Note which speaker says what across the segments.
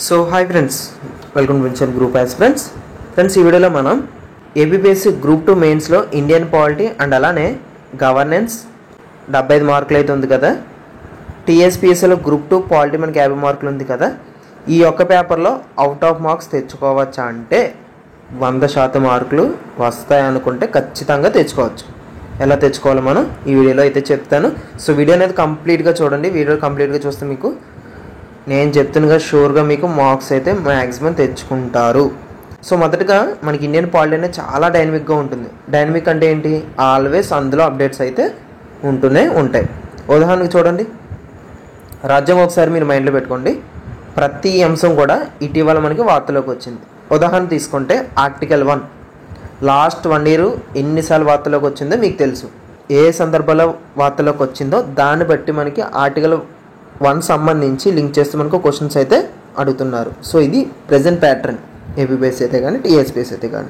Speaker 1: So hi friends, welcome to Vincent group aspirants. Friends, ఈ వీడియోలో మనం ఏబిపిఎస్సి గ్రూప్ 2 మెయిన్స్లో ఇండియన్ పాలిటీ అండ్ అలానే గవర్నెన్స్ 75 మార్కులు అయితే ఉంది కదా. టీఎస్పిఎస్సిలో గ్రూప్ 2 పాలిటీ మనకి 50 మార్కులు ఉంది కదా. ఈ ఒక్క పేపర్లో అవుట్ ఆఫ్ మార్క్స్ తెచ్చుకోవచ్చా అంటే 100% మార్కులు వస్తాయి అనుకుంటే ఖచ్చితంగా తెచ్చుకోవచ్చు. ఎలా తెచ్చుకోవాలో మనం ఈ వీడియోలో అయితే చెప్తాను. సో వీడియో అనేది కంప్లీట్గా చూడండి. వీడియో కంప్లీట్గా చూస్తే మీకు నేను చెప్తున్నగా షూర్గా మీకు మార్క్స్ అయితే మ్యాక్సిమం తెచ్చుకుంటారు. సో మొదటగా మనకి ఇండియన్ పాలిటీ అనేది చాలా డైనమిక్గా ఉంటుంది. డైనమిక్ అంటే ఏంటి? ఆల్వేస్ అందులో అప్డేట్స్ అయితే ఉంటూనే ఉంటాయి. ఉదాహరణకు చూడండి, రాజ్యాంగం ఒకసారి మీరు మైండ్లో పెట్టుకోండి. ప్రతి అంశం కూడా ఇటీవల మనకి వార్తలోకి వచ్చింది. ఉదాహరణ తీసుకుంటే ఆర్టికల్ 1 లాస్ట్ 1 year ఎన్నిసార్లు వార్తలోకి వచ్చిందో మీకు తెలుసు. ఏ సందర్భంలో వార్తలోకి వచ్చిందో దాన్ని బట్టి మనకి ఆర్టికల్ 1 సంబంధించి లింక్ చేస్తే మనకు క్వశ్చన్స్ అయితే అడుగుతున్నారు. సో ఇది ప్రజెంట్ ప్యాటర్న్, ఏబిపిఎస్సి అయితే కానీ టీఎస్పిఎస్సి అయితే కానీ.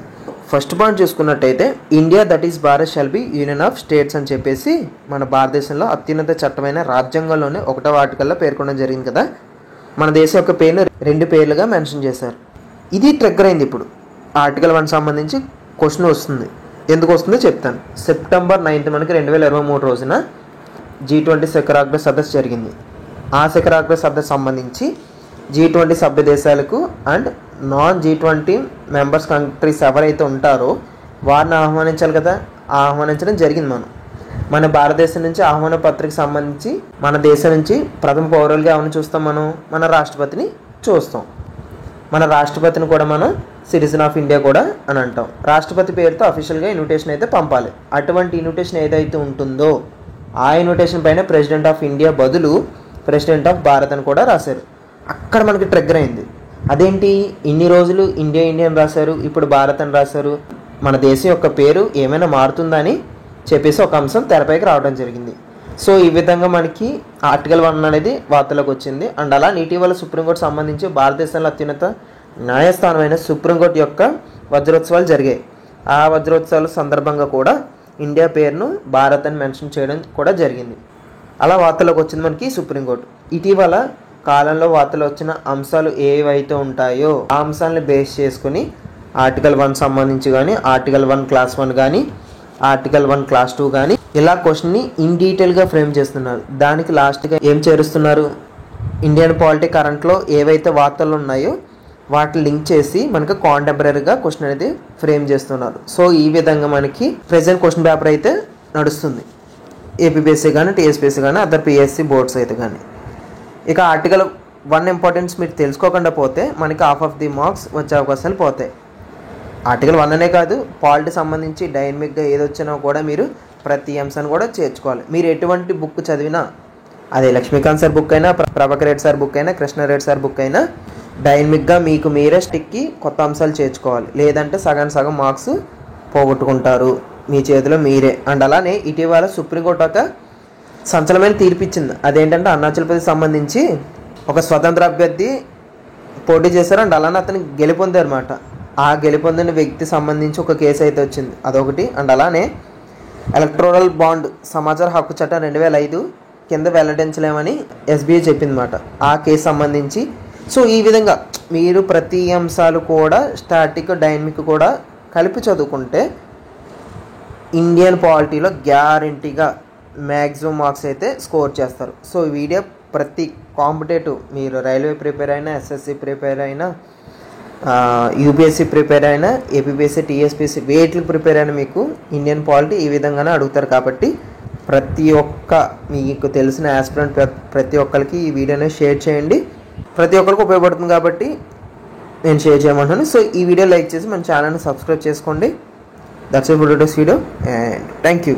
Speaker 1: ఫస్ట్ పాయింట్ చూసుకున్నట్టయితే India that is Bharat shall be union of states అని చెప్పేసి మన భారతదేశంలో అత్యున్నత చట్టమైన రాజ్యాంగంలోనే 1వ ఆర్టికల్లో పేర్కొనడం జరిగింది కదా. మన దేశం యొక్క పేరును 2 పేర్లుగా మెన్షన్ చేశారు. ఇది ట్రిగ్గర్ అయింది. ఇప్పుడు ఆర్టికల్ 1 సంబంధించి క్వశ్చన్ వస్తుంది. ఎందుకు వస్తుందో చెప్తాను. September 9 మనకి 2023 రోజున G20 శిఖరాగ్ర సదస్సు జరిగింది. ఆ శిఖరాగ్ర సదస్సు సంబంధించి G20 సభ్య దేశాలకు and non G20 members countries ఎవరైతే ఉంటారో వారిని ఆహ్వానించాలి కదా. ఆహ్వానించడం జరిగింది. మన భారతదేశం నుంచి ఆహ్వాన పత్రిక సంబంధించి మన దేశం నుంచి ప్రథమ పౌరులుగా ఎవరిని చూస్తాం? మనం మన రాష్ట్రపతిని చూస్తాం. మన రాష్ట్రపతిని కూడా మనం సిటిజన్ ఆఫ్ ఇండియా కూడా అని అంటాం. రాష్ట్రపతి పేరుతో అఫీషియల్గా ఇన్విటేషన్ అయితే పంపాలి. అటువంటి ఇన్విటేషన్ ఏదైతే ఉంటుందో ఆ ఇన్విటేషన్ పైన ప్రెసిడెంట్ ఆఫ్ ఇండియా బదులు ప్రెసిడెంట్ ఆఫ్ భారత్ అని కూడా రాశారు. అక్కడ మనకి ట్రిగ్గర్ అయింది. అదేంటి, ఇన్ని రోజులు ఇండియా అని రాశారు, ఇప్పుడు భారత్ అని రాశారు, మన దేశం యొక్క పేరు ఏమైనా మారుతుందని చెప్పేసి ఒక అంశం తెరపైకి రావడం జరిగింది. సో ఈ విధంగా మనకి ఆర్టికల్ 1 అనేది వార్తలోకి వచ్చింది. అండ్ అలా ఇటీవల సుప్రీంకోర్టు సంబంధించి భారతదేశంలో అత్యున్నత న్యాయస్థానమైన సుప్రీంకోర్టు యొక్క వజ్రోత్సవాలు జరిగాయి. ఆ వజ్రోత్సవాల సందర్భంగా కూడా ఇండియా పేరును భారత్ అని మెన్షన్ చేయడం కూడా జరిగింది. అలా వార్తలోకి వచ్చింది మనకి సుప్రీంకోర్టు. ఇటీవల కాలంలో వార్తలు వచ్చిన అంశాలు ఏవైతే ఉంటాయో ఆ అంశాలను బేస్ చేసుకుని ఆర్టికల్ 1 సంబంధించి కానీ ఆర్టికల్ 1 క్లాస్ 1 కానీ ఆర్టికల్ 1 క్లాస్ 2 కానీ ఇలా క్వశ్చన్ని ఇన్ డీటెయిల్గా ఫ్రేమ్ చేస్తున్నారు. దానికి లాస్ట్గా ఏం చేరుస్తున్నారు? ఇండియన్ పాలిటీ కరెంట్లో ఏవైతే వార్తలు ఉన్నాయో వాటిని లింక్ చేసి మనకి కాంటెంపరీగా క్వశ్చన్ అనేది ఫ్రేమ్ చేస్తున్నారు. సో ఈ విధంగా మనకి ప్రెజెంట్ క్వశ్చన్ పేపర్ అయితే నడుస్తుంది. ఏపీపీఎస్సీ కానీ టీఎస్పీఎస్సీ కానీ అదర్ పిఎస్సీ బోర్డ్స్ అయితే కానీ. ఇక ఆర్టికల్ 1 ఇంపార్టెన్స్ మీరు తెలుసుకోకుండా పోతే మనకి హాఫ్ ఆఫ్ ది మార్క్స్ వచ్చే అవకాశాలు పోతాయి. ఆర్టికల్ 1 అనే కాదు, పాలిటీ సంబంధించి డైనమిక్గా ఏదొచ్చినా కూడా మీరు ప్రతి అంశాన్ని కూడా చేర్చుకోవాలి. మీరు ఎటువంటి బుక్ చదివినా, అదే లక్ష్మీకాంత్ సార్ బుక్ అయినా, ప్రభాకర్ రెడ్డి సార్ బుక్ అయినా, కృష్ణారెడ్డి సార్ బుక్ అయినా డైనమిక్గా మీకు మీరే స్టిక్కి కొత్త అంశాలు చేర్చుకోవాలి. లేదంటే సగం మార్క్స్ పోగొట్టుకుంటారు మీ చేతిలో మీరే. అండ్ అలానే ఇటీవల సుప్రీంకోర్టు ఒక సంచలనమైన తీర్పు ఇచ్చింది. అదేంటంటే అరుణాచల్ ప్రదేశ్ సంబంధించి ఒక స్వతంత్ర అభ్యర్థి పోటీ చేశారు. అండ్ అలానే అతను గెలుపొందారు అనమాట. ఆ గెలుపొందిన వ్యక్తి సంబంధించి ఒక కేసు అయితే వచ్చింది, అదొకటి. అండ్ అలానే ఎలక్టోరల్ బాండ్ సమాచార హక్కు చట్టం 2005 కింద వెల్లడించలేమని ఎస్బీఐ చెప్పిందన్నమాట ఆ కేసు సంబంధించి. సో ఈ విధంగా మీరు ప్రతి అంశాలు కూడా స్టాటిక్ డైనమిక్ కూడా కలిపి చదువుకుంటే ఇండియన్ పాలిటీలో గ్యారంటీగా మ్యాక్సిమం మార్క్స్ అయితే స్కోర్ చేస్తారు. సో ఈ వీడియో ప్రతి కాంపిటేటివ్, మీరు రైల్వే ప్రిపేర్ అయినా, ఎస్ఎస్సి ప్రిపేర్ అయినా, యూపీఎస్సీ ప్రిపేర్ అయినా, ఏపీపీఎస్సీ టీఎస్పీఎస్సీ వేటికి ప్రిపేర్ అయినా మీకు ఇండియన్ పాలిటీ ఈ విధంగానే అడుగుతారు. కాబట్టి ప్రతి ఒక్క మీకు తెలిసిన ఆస్పిరెంట్ ప్రతి ఒక్కరికి ఈ వీడియోని షేర్ చేయండి. ప్రతి ఒక్కరికి ఉపయోగపడుతుంది కాబట్టి నేను షేర్ చేయమంటాను. సో ఈ వీడియో లైక్ చేసి మన ఛానల్ని సబ్స్క్రైబ్ చేసుకోండి. That's it for today's video and thank you.